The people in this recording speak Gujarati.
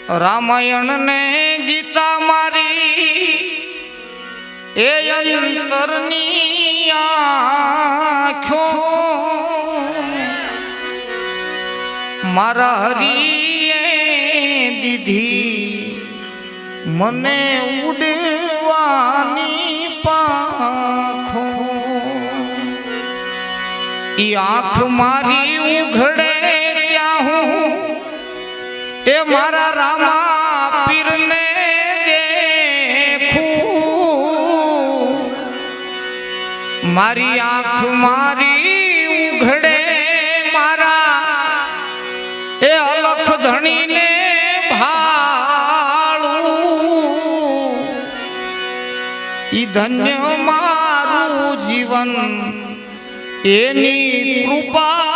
રામાયણ ને ગીતા મારી એ અંતરની આંખો મારા હરીએ દીધી મને ઉડવાની પાંખો ઈ આંખ મારી ઉઘડે ત્યાં હું એ મારા રામા પીરને દેખું મારી આંખ મારી ઉઘડે મારા એ અલખ ધણીને ભાળું ઈ ધન્ય મારું જીવન એની કૃપા